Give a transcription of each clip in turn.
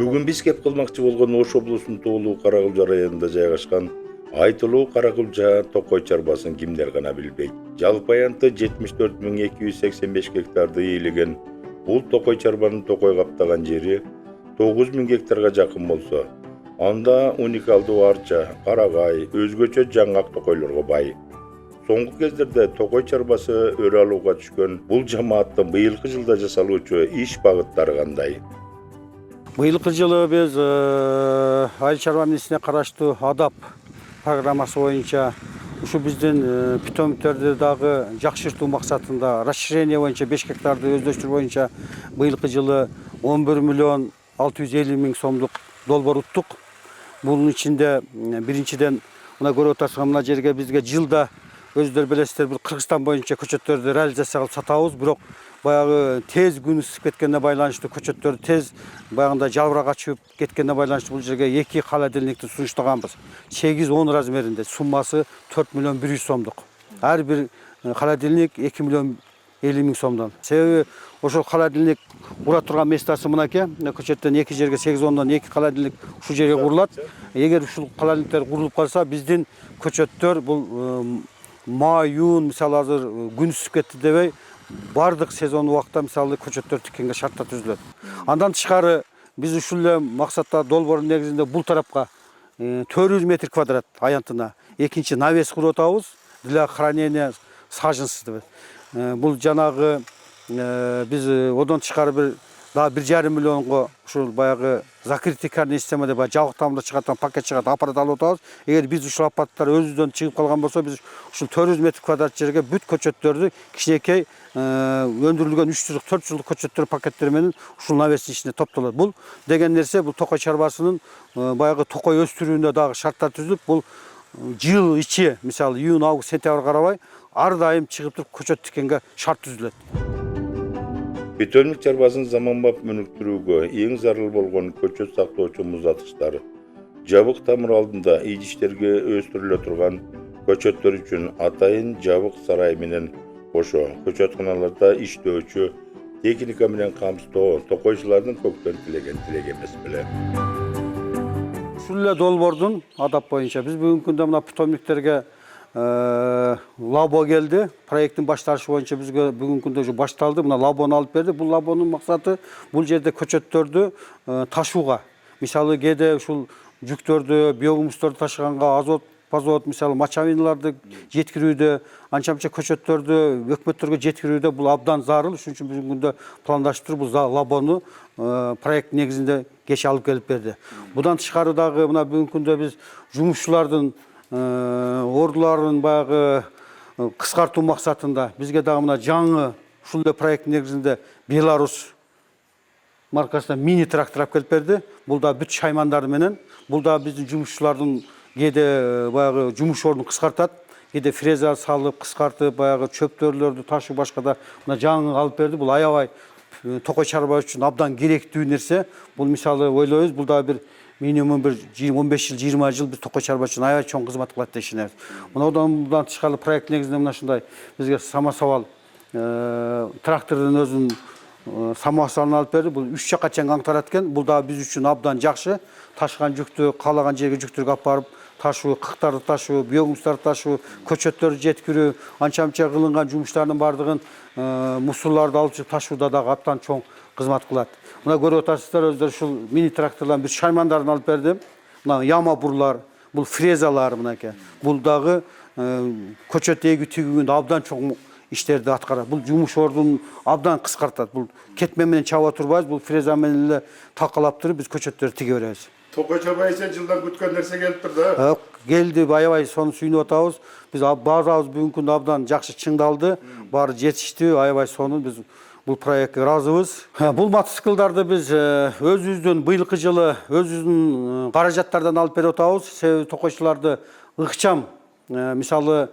Бүгүн биз кеп кылмакчы болгон Ош облусунун Тоолуу Каракулча районунда жайгашкан айтылуу Каракулча токой чарбасын кимдер гана билбейт. Жалпы аянты 74.285 гектарды ээлеген бул токой чарбанын токой каптаган жери 9.000 гектарга жакын болсо, анда уникалдуу арча, карагай, өзгөчө жаңгак токойлорго бай. Соңку кездерде токой чарбасы өрө алууга түшкөн бул жамааттын быйылкы жылда жасалуучу иш багыттары кандай? Быйылкы жылы биз айыл чарба министрine караштуу АДАП программасы боюнча ушу биздин питомниктерди дагы жакшыртуу максатында расширение боюнча 5 гектарды өздөштүрүү боюнча быйылкы жылы 11 миллион 650 миң сомдук долбоор уттук. Бунун ичинде биринчиден мына көрүп атасыңар, мына жерге бизге жылда өздөрү билесиздер, бул Кыргызстан боюнча көчөттөрдү реализация кылып сатабыз, бирок баягы тез күн ысып кеткенине байланыштуу көчөттөрдү тез баягындай жалбырак ачып кеткенине байланыштуу бул жерге 2 холодильникти сунуштаганбыз. 8-10 размеринде, суммасы 4 миллион 100 сомдук. Ар бир холодильник 2 миллион 50 миң сомдон. Себеби ошол холодильник кура турган местасы мынакей, көчөттөн 2 жерге 8-10дон 2 холодильник ушул жерге курулат. Эгер ушул холодильниктер курулуп калса, биздин көчөттөр бул май, июнь, мисалы азыр күн ысып кетти дебей, бардык сезон убакта мисалы көчөттөр тиккенге шарттар түзүлөт. Андан тышкары биз ушул эле максатта долбоордун негизинде бул тарапка 400 метр квадрат аянтына экинчи навес куруп атабыз для хранения саженцев деп. Бул жанагы биз одон тышкары дагы 1,5 миллионго ушул баягы закрытый карный система деп жабык тамырда чыгат пакет чыгат, аппарат алып атабыз. Эгер биз ушул аппараттар өзүбүздөн чыгып калган болсо, биз ушул 400 метр квадрат жерге бүт көчөттөрдү кичинекей өндүрүлгөн 3 жылдык 4 жылдык көчөттөр пакеттери менен ушул навестин ичинде топтолот. Бул деген нерсе бул токой чарбасынын баягы токой өстүрүүнүндө дагы шарттар түзүлүп, бул жыл ичи, мисалы июнь, август, сентябрь карабай ар дайым чыгып туруп көчөт тиккенге шарт түзүлөт. Питомник чарбасын заманбап өнүктүрүүгө эң зарыл болгон көчөт сактоочу муздаткычтар, жабык тамыр алдында идиштерге өстүрүлө турган көчөттөр үчүн атайын жабык сарай менен кошо көчөтканаларда иштөөчү техника менен камсыздоо токойчулардын көптөн тилеген тилеги эмес беле. Ушул эле долбоордун адап боюнча биз бүгүнкү күндө мына питомниктерге лабо келди. Проекттин башталышы боюнча бизге бүгүнкү күндө ушу башталды. Мына лабону алып берди. Бул лабонун максаты бул жерде көчөттөрдү ташууга. Мисалы кээде ушул жүктөрдү, биогумусторду ташыганга азот, мисалы мочавиналарды жеткирүүдө, анча-мынча көчөттөрдү өкмөттөргө жеткирүүдө бул абдан зарыл. Ошон үчүн бүгүнкү күндө пландаштырып туруп бул лабону проект негизинде кеш алып келип берди. Будан тышкары дагы мына бүгүнкү күндө биз жумушчулардын ордуларын баягы кыскартуу максатында бизге дагы мына жаңы ушул эле проект негизинде Беларусь маркасына мини трактор алып келип берди. Бул да бүт шаймандары менен, бул да биздин жумушчулардын кээде баягы жумуш ордун кыскартат, кээде фреза салып кыскартып баягы чөптөрлөрдү ташуу башка да мына жаңы алып берди. Бул аябай токой чарба үчүн абдан керектүү нерсе. Бул мисалы ойлойбуз, бул да бир минимум 15 жыл, 20 жыл биз токой чарба үчүн аябай чоң кызмат кылат деп ишенебиз. Мындан тышкары проект негизинде мына ушундай бизге самосвал трактордун өзүнүн самосвалын алып берди. Бул 3 жакка чейин аңтарат экен. Бул да биз үчүн абдан жакшы. Ташыган жүктү каалаган жерге жүктөргө алып барып ташуу, кыктарды ташуу, биогумустарды ташуу, көчөттөрдү жеткирүү, анча-мынча кылынган жумуштардын бардыгын мусорлорду алып чыгып ташууда дагы абдан чоң кызмат кылат. Мына көрүп атасыздар, өздөр ушул мини тракторлордун бүт шаймандарын алып бердим. Мына яма бурлар, бул фрезалар мынакей. Бул дагы көчөт эгүү тигүүгүндө абдан чоң иштерди аткарат. Бул жумуш ордун абдан кыскартат. Бул кетме менен чаба турбайбыз, бул фреза менен эле такалап туруп биз көчөттөрдү тиге беребиз. Токой чарба эсен жылдан күткөн нерсе келип тур да. Келди, аябай сону сүйүнүп атабыз. Биз базабыз бүгүнкү күндө абдан жакшы чыңдалды. Баары жетиштүү, аябай сону биз бул проектке ыраазыбыз. Бул мотоциклдарды биз өзүбүздүн быйылкы жылы өзүбүздүн каражаттардан алып берип атабыз. Себеби токойчуларды ыкчам, мисалы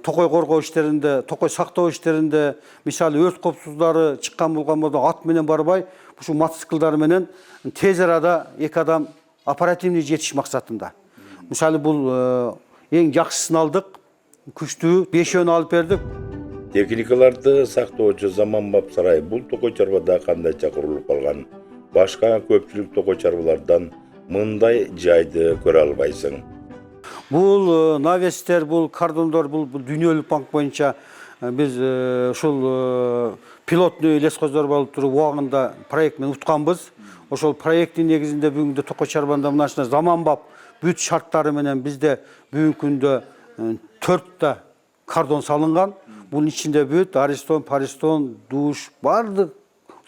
токой коргоо иштеринде, токой сактоо иштеринде, мисалы өрт коопсуздуктары чыккан болгон болсо ат менен барбай, ушул мотоциклдар менен тез арада 2 адам оперативный жетиш максатында. Мисалы бул эң жакшысын алдык, күчтүү 5-өн алып бердик. Техникаларды сактоочу заманбап сарай бул токой чарбада кандайча курулуп калган? башка көпчүлүк токой чарбалардан мындай жайды көрө албайсың. Бул навестер, бул кардондор, бул дүйнөлүк банк боюнча биз ушул пилотный лескоздор болуп туруп убагында проект менен утканбыз. Ошол проекттин негизинде бүгүндө токой чарбанда мынашына заманбап бүт шарттары менен бизде бүгүнкү күндө 4 кардон салынган. Бунун ичинде бүт Аристон, Паристон, душ бардык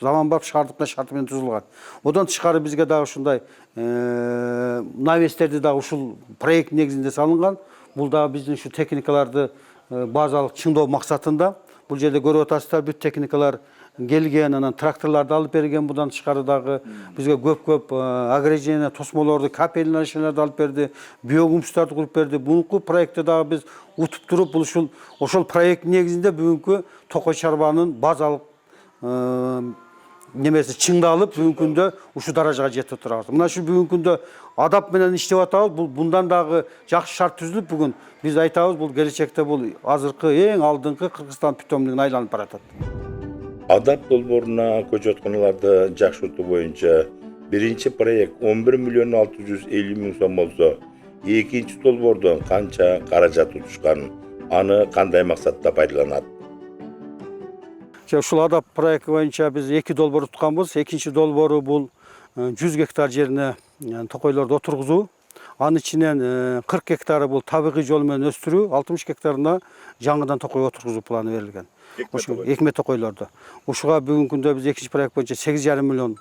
заманбап шарттар менен түзүлгөн. Одан тышкары бизге дагы ушундай навестерди дагы ушул проект негизинде салынган. Бул дагы биздин ушу техникаларды базалык чыңдоо максатында. Бул жерде көрүп атасыздар, бүт техникалар келген, анан тракторларды алып берген. Будан тышкары дагы бизге көп ограждение, тосмолорду, капелларияларды алып берди, биогумустарды куруп берди. Бунку проектти дагы биз утуп туруп, бул ошол проект негизинде бүгүнкү токой чарбанын базалык немеси чыңдалып, бүгүнкү күндө ушу даражага жетип турабыз. Мына ушу бүгүнкү күндө адап менен иштеп атабыз. Бул bundan дагы жакшы шарт түзүлүп, бүгүн биз айтабыз, бул келечекте бул азыркы эң алдыңкы Кыргызстан питомнигине айланып баратат. Адап долбооруна көчөтканаларды жакшыртуу боюнча биринчи проект 11 миллион 650 миң сом болсо, экинчи долбоордон канча каражат утушкан, аны кандай максатта пайдаланат? Ушул адап проект боюнча биз 2 долбоор утканбыз. Экинчи долбоору бул 100 гектар жерине токойлорду отургузуу. Анын ичинен 40 гектары бул табигый жол менен өстүрүү, 60 гектарына жаңыдан токой отургузуу планы берилген. Экме токойлорду. Ушуга бүгүнкү күндө биз экинчи проект боюнча 8,5 миллион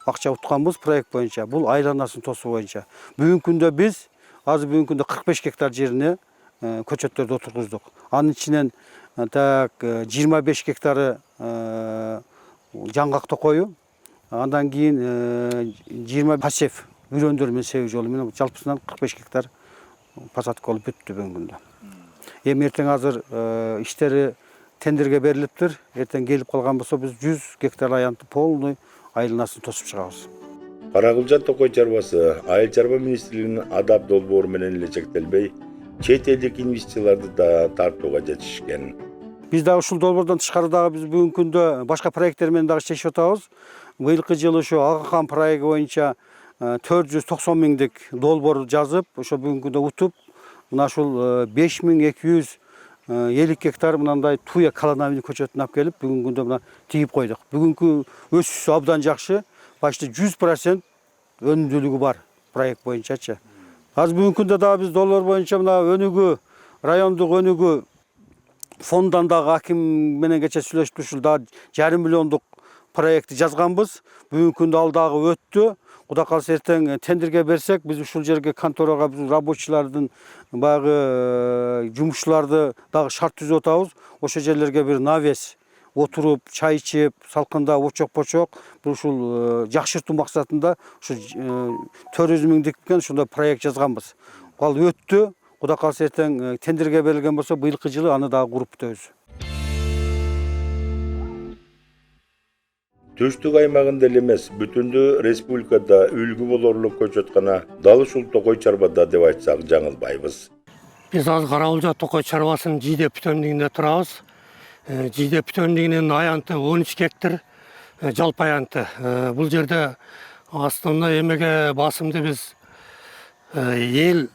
акча утканбыз проект боюнча. Бул айланасын тосуу боюнча. Бүгүнкү күндө биз азыр бүгүнкү күндө 45 гектар жерине көчөттөрдү отургуздук. Анын ичинен 25 гектары жаңгак токою, андан кийин 20 пассив үрөндөр менен сегиз жолу менен жалпысынан 45 гектар посадка болуп бүттү бүгүнкү күндө. Эми эртең азыр иштери тендерге берилиптир. Эртең келип калган болсо биз 100 гектар аянтты полный айланасын тосуп чыгабыз. Каракылжа токой чарбасы Айыл чарба министрлигинин адап долбоору менен эле чектелбей, чет элдик инвестицияларды да тартууга жетишкен. Биз дагы ушул долбоордон тышкары дагы биз бүгүнкү күндө башка проекттер менен дагы иштешип атабыз. Быйылкы жылы ушу Ага-кан проекти боюнча 490 миңдик долбоор жазып, ошо бүгүнкү күндө утуп, мына ушул 5250 гектар мындай туя калановидный көчөтүн алып келип, бүгүнкү күндө мына тигип койдук. Бүгүнкү өсүшү абдан жакшы, почти 100% өнүмдүүлүгү бар проект боюнчачы. Азыр бүгүнкү күндө дагы биз долбоор боюнча мына өнүгүү, райондук өнүгүү фонддан дагы аким менен кече сүйлөшүп ушул дагы 1,5 миллиондук проектти жазганбыз. Бүгүнкү күндө ал дагы өттү. Кудай калса эртең тендерге берсек, биз ушул жерге конторага биз рабочийлардын баягы жумушчуларды дагы шарт түзүп атабыз. Ошол жерлерге бир навес отуруп, чай ичип, салкында очок-почок ушул жакшыртуу максатында ушу 400 миңдиккен ушундай проект жазганбыз. Ал өттү. Кудай калса эртең тендерге берилген болсо, быйылкы жылы аны дагы куруп бүтөбүз. Түштүк аймагында эле эмес, бүтүндө республикада үлгү болорлук көчөткана дал ушул токой чарбада деп айтсак жаңылбайбыз. Биз азыр Каракылжа токой чарбасынын Жийде питомнигинде турабыз. Жийде питомнигинин аянты 13 гектар, жалпы аянты. Бул жерде основной эмеге басымды биз эл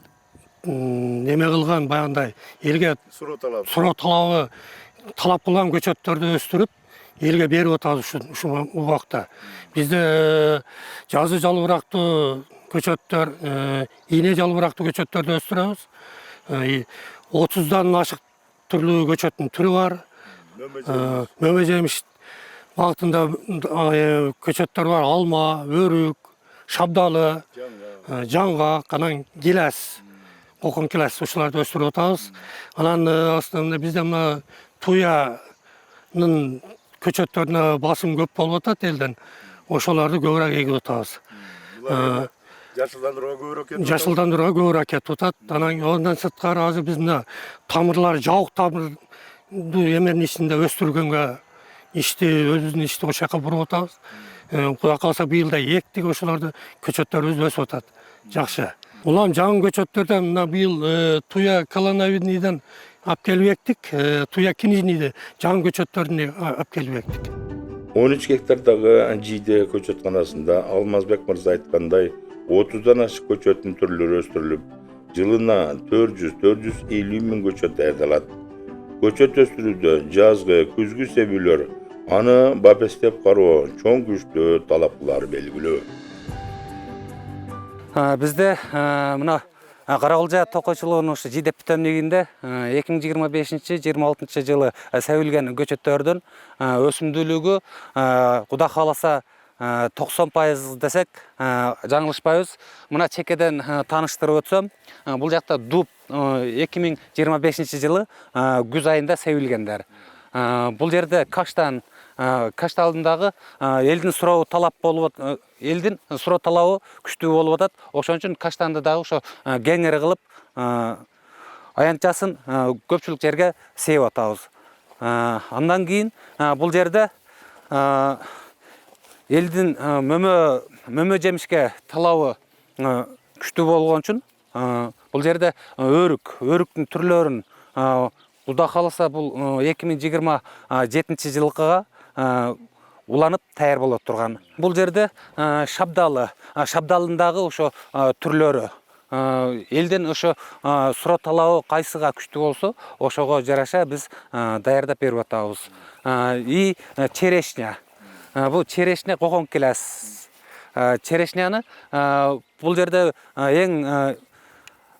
неме кылган баягындай элге суроо талабы талап кылган көчөттөрдү өстүрүп элге берип атабыз ушул убакта. Бизде жазы жалбырактуу көчөттөр, ийне жалбырактуу көчөттөрдү өстүрөбүз. 30дан ашык түрлүү көчөттүн түрү бар. Мөмө жемиш багытында көчөттөр бар. Алма, өрүк, шабдалы, жаңгак, анан гилас, кокон гилас ушуларды өстүрүп атабыз. Анан основной бизде мына туянын көчөттөрүнө басым көп болуп атат элден. Ошолорду көбүрөөк эгип атабыз. Жашылдандырууга көбүрөөк кетип атат. Андан сырткары азыр биз мына тамырлар, жабык тамырды эменин ичинде өстүргөнгө ишти өзүбүздүн ишти ошол жака буруп атабыз. Кудай калса быйыл да эктик ошолорду көчөттөрүбүз өсүп атат. Жакшы. Улам жаңы көчөттөрдөн мына быйыл туя калановидныйдан алып келип эктик, туя кинижнийди жаңы көчөттөрүн алып келип эктик. 13 гектардагы жийде көчөтканасында Алмазбек мырза айткандай 30дан ашык көчөттүн түрлөрү өстүрүлүп, жылына 400-450 миң көчөт даярдалат. Көчөт өстүрүүдө жазгы, күзгү себүүлөр, аны бапестеп кароо чоң күчтүү талаптары белгилүү. Бизде мына Каракулжа токойчулугунун ушу жийде бүтөндүгүндө 2025-26 жылы себилген көчөттөрдүн өсүмдүүлүгү Кудай кааласа 90% десек жаңылышпайбыз. Мына чекеден тааныштырып өтсөм, бул жакта дуб 2025 жылы күз айында себилгендер. Бул жерде кашт алдындагы элдин суроо талап болуп, элдин суроо талабы күчтүү болуп атат. Ошон үчүн каштанды дагы ошо кеңири кылып, аянтчасын көпчүлүк жерге себип атабыз. Андан кийин бул жерде элдин мөмө жемишке талабы күчтүү болгон үчүн бул жерде өрүктүн түрлөрүн Кудай кааласа бул 2027 жылкыга уланып даяр болот турган. Бул жерде шабдалындагы ошо түрлөрү элдин ошо суроо талабы кайсыга күчтүү болсо, ошого жараша биз даярдап берип атабыз. И черешня. Бул черешня кокон келес. Черешняны бул жерде эң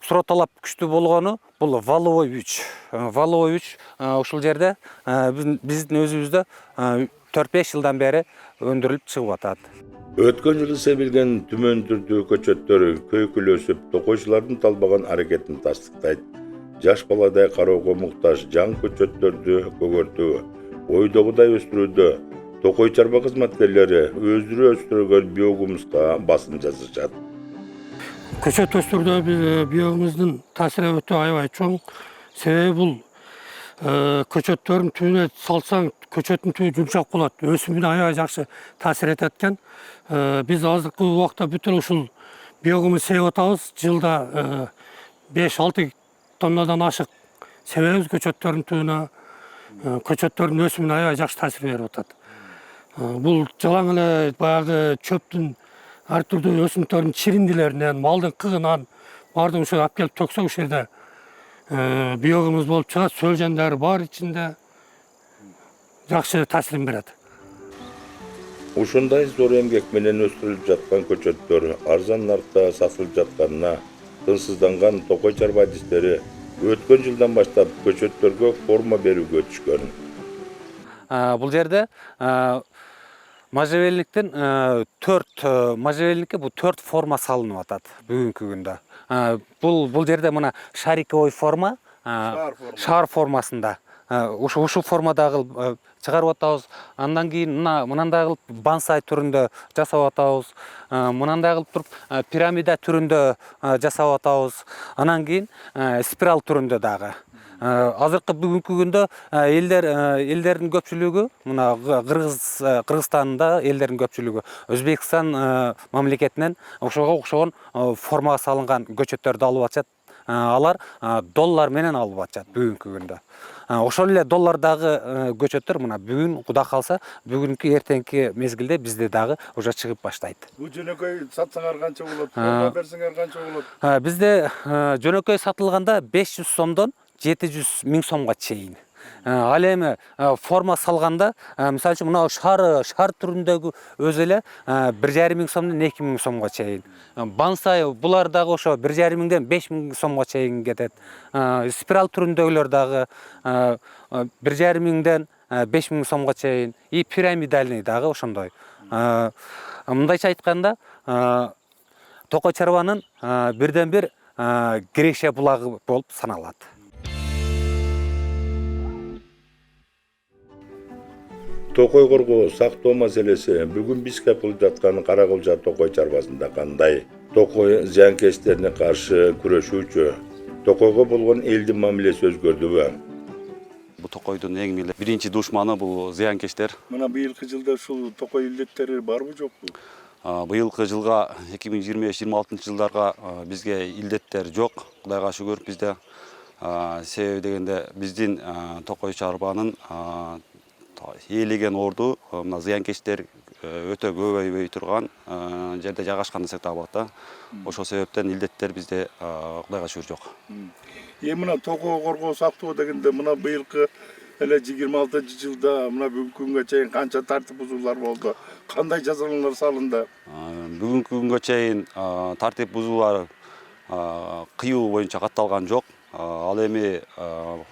суроо талап күчтүү болгону бул валовой үч. Валовой үч ушул жерде биздин өзүбүздө 4-5 жылдан бери өндүрүлүп чыгып атат. Өткөн жылы себилген түмөн түрдүү көчөттөр көйкүлөсүп, токойчулардын талбаган аракетин тастыктайт. Жаш баладай кароого муктаж жаң көчөттөрдү көгөртүү, ойдогудай өстүрүүдө токой чарба кызматкерлери өздөрү өстүргөн биогумуска басым жасашат. Көчөт өстүрүүдө биогумуздун таасири өтө аябай чоң. Себеби бул көчөттөрдүн түбүнө салсаң, көчөттүн түбү жумшак болот. Өсүмүнө аябай жакшы таасир этет экен. Биз азыркы убакта бүтүн ушул биогумус себип атабыз. Жылда 5-6 тоннадан ашык себебиз көчөттөрдүн түбүнө, көчөттөрдүн өсүмүнө аябай жакшы таасир берип атат. Бул жалаң эле баягы чөптүн ар түрдүү өсүмдүктөрдүн чириндилеринен, малдын кыгынан баардыгын ушул алып келип төксөк, ушул жерде биогумус болуп чыгат. Сөлжендар бар ичинде, жакшы таасирин берет. Ушундай зор эмгек менен өстүрүлүп жаткан көчөттөр арзан наркта сатылып жатканына тынчсызданган токой чарба адистери өткөн жылдан баштап көчөттөргө форма берүүгө түшкөн. Бул жерде можжевельниктин 4 форма салынып атат бүгүнкү күндө. Бул жерде мына шариковый форма, шар формасында ушул формада кылып чыгарып атабыз. Андан кийин мынандай кылып бонсай түрүндө жасап атабыз. Мынандай кылып туруп пирамида түрүндө жасап атабыз. Анан кийин спираль түрүндө дагы. Азыркы бүгүнкү күндө элдердин көпчүлүгү, мына Кыргызстанда элдердин көпчүлүгү Өзбекстан мамлекетинен ошого окшогон формага салынган көчөттөрдү алып атышат. Алар доллар менен алып атышат бүгүнкү күндө. Ошол эле доллардагы көчөттөр мына бүгүн Кудай каалса бүгүнкү эртеңки мезгилде бизде дагы уже чыгып баштайт. Бул жөнөкөй сатсаңар канча болот? Форма берсеңер канча болот? Бизде жөнөкөй сатылганда 500 сомдон 700 миң сомго чейин. Ал эми форма салганда, мисалы үчүн мына шар түрүндөгү өзү эле 1,5 миң сомдон 2 миң сомго чейин. Бонсай булар дагы ошо 1,5 миңден 5 миң сомго чейин кетет. Спираль түрүндөгүлөр дагы 1,5 миңден 5 миң сомго чейин. И пирамидальный дагы ошондой. Мындайча айтканда, токой чарбанын бирден бир киреше булагы болуп саналат. Токой коргоо сактоо маселеси бүгүн биз кепилип жаткан Каракулжа токой чарбасында кандай? Токой зыянкечтерине каршы күрөшүүчү, токойго болгон элдин мамилеси өзгөрдүбү? Бул токойдун эң эле биринчи душманы бул зыянкечтер. Мына быйылкы жылда ушул токой илдеттери барбы жокпу? Быйылкы жылга 2025-26 жылдарга бизге илдеттер жок. Кудайга шүгүр бизде. Себеби дегенде биздин токой чарбанын ээлеген орду мына зыянкечтер өтө көбөйбөй турган жерде жайгашкан десек дагы болот да. Ошол себептен илдеттер бизде Кудайга шүгүр жок. Мына токой коргоо сактоо дегенде мына быйылкы эле 26-жылда мына бүгүнкү күнгө чейин канча тартип бузуулар болду? Кандай жазалар салынды? Бүгүнкү күнгө чейин тартип бузуулар кыюу боюнча катталган жок. Ал эми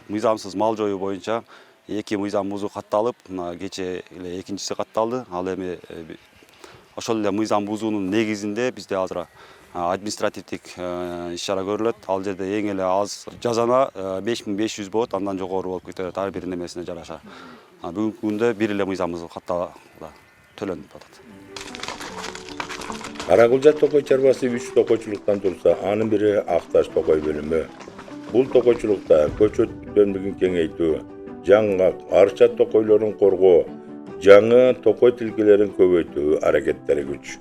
мыйзамсыз мал жоюу боюнча 2 мыйзам бузуу катталып, мына кече эле экинчиси катталды. Ал эми ошол эле мыйзам бузуунун негизинде бизде азыр административдик иш-чара көрүлөт. Ал жерде эң эле аз жазана 5500 болот, андан жогору болуп кетет ар бир немесине жараша. Бүгүнкү күндө бир эле мыйзам бузуу катталып төлөнүп атат. Каракылжа токой чарбасы 3 токойчулуктан турса, анын бири Акташ токой бөлүмү. Бул токойчулукта көчөт бүтөндүгүн кеңейтүү, жаңгак, арча токойлорун коргоо, жаңы токой тилкелерин көбөйтүү аракеттери күч.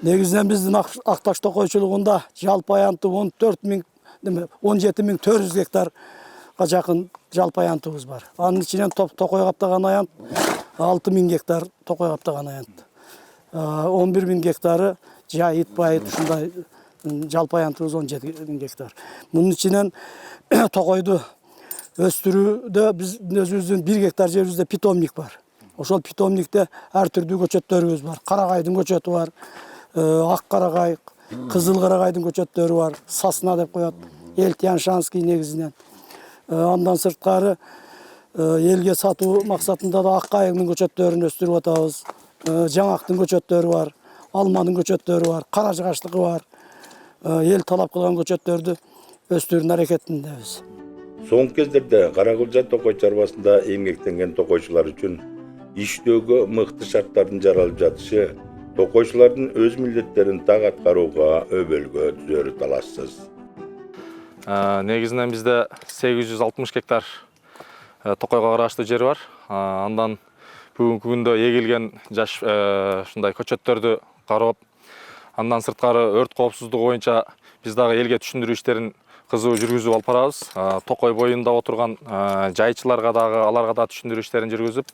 Негизинен биздин Акташ токойчулугунда жалпы аянты 17400 гектарга жакын жалпы аянтыбыз бар. Анын ичинен токой каптаган аянт 6000 гектар токой каптаган аянт. 11000 гектары жайыт байыт ушундай жалпы аянтыбыз 17000 гектар. Мунун ичинен токойду өстүрүүдө биздин өзүбүздүн 1 гектар жерибизде питомник бар. Ошол питомникте ар түрдүү көчөттөрүбүз бар. Карагайдын көчөтү бар, ак карагай, кызыл карагайдын көчөттөрү бар, сосна деп коет, элтяншанский негизинен. Андан сырткары элге сатуу максатында да ак кайыңдын көчөттөрүн өстүрүп атабыз. Жаңактын көчөттөрү бар, алманын көчөттөрү бар, кара жыгачтыгы бар. Эл талап кылган көчөттөрдү өстүрүүнүн аракетиндебиз. Соңку кездерде Каракылжа токой чарбасында эмгектенген токойчулар үчүн иштөөгө мыкты шарттардын жаралып жатышы токойчулардын өз милдеттерин так аткарууга өбөлгө түзөрү талашсыз. Негизинен бизде 860 гектар токойго караштуу жер бар. Андан бүгүнкү күндө эгилген жаш ушундай көчөттөрдү карап, андан сырткары өрт коопсуздугу боюнча биз дагы элге түшүндүрүү иштерин кызуу жүргүзүп алып барабыз. Токой боюнда отурган жайчыларга дагы аларга да түшүндүрүү иштерин жүргүзүп,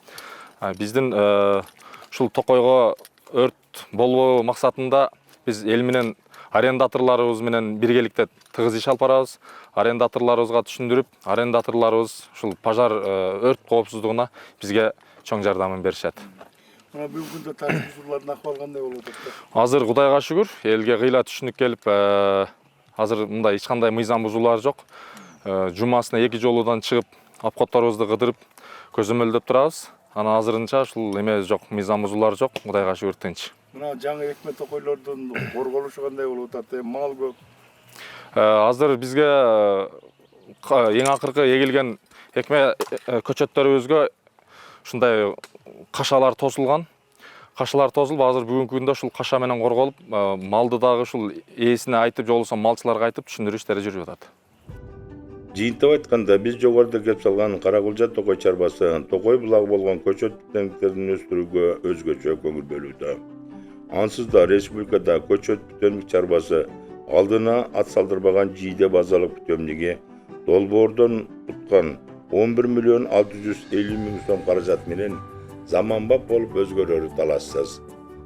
биздин ушул токойго өрт болбоо максатында биз эл менен арендаторлорубуз менен биргеликте тыгыз иш алып барабыз. Арендаторлорубузга түшүндүрүп, арендаторлорубуз ушул пожар өрт коопсуздугуна бизге чоң жардамын беришет. Мына бүгүнкү күндө тартип бузуулардын акыбалы кандай болуп атат? Азыр Кудайга шүгүр, элге кыйла түшүнүк келип, азыр мындай эч кандай мыйзам бузуулар жок. Жумасына 2 жолудан чыгып, апкотторубузду кыдырып, көзөмөлдөп турабыз. Анан азырынча ушул эме жок, мыйзам бузуулар жок. Кудайга шүгүр тынч. Мына жаңы экме токойлордун корголушу кандай болуп атат? Мал көп. Азыр бизге эң акыркы эгилген экме көчөттөрүбүзгө ушундай кашалар тосулган. Кашалар тосулуп, азыр бүгүнкү күндө ушул каша менен корголуп, малды дагы ушул ээсине айтып, жолусо малчыларга айтып түшүндүрүү иштери жүрүп атат. Жыйынтык айтканда, биз жогоруда кеп салган Каракылжа токой чарбасы токой булагы болгон көчөт бүтөнлүктөрүн өстүрүүгө өзгөчө көңүл бөлүүдө. Ансыз да республикада көчөт бүтөнлүк чарбасы алдына ат салдырбаган жийде базалык бүтөмдүгү долбоордон туткан 11.650.000 сом каражат менен заманбап болуп өзгөрөрү талашсыз.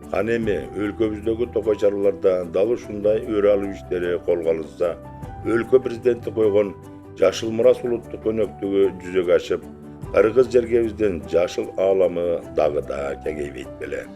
Кана эми өлкөбүздөгү токой чарбаларда дал ушундай өр алуу иштери колго алынса, өлкө президенти койгон жашыл мурас улуттук өнөктүгү жүзөгө ашып, кыргыз жергебиздин жашыл ааламы дагы да кеңейбейт беле.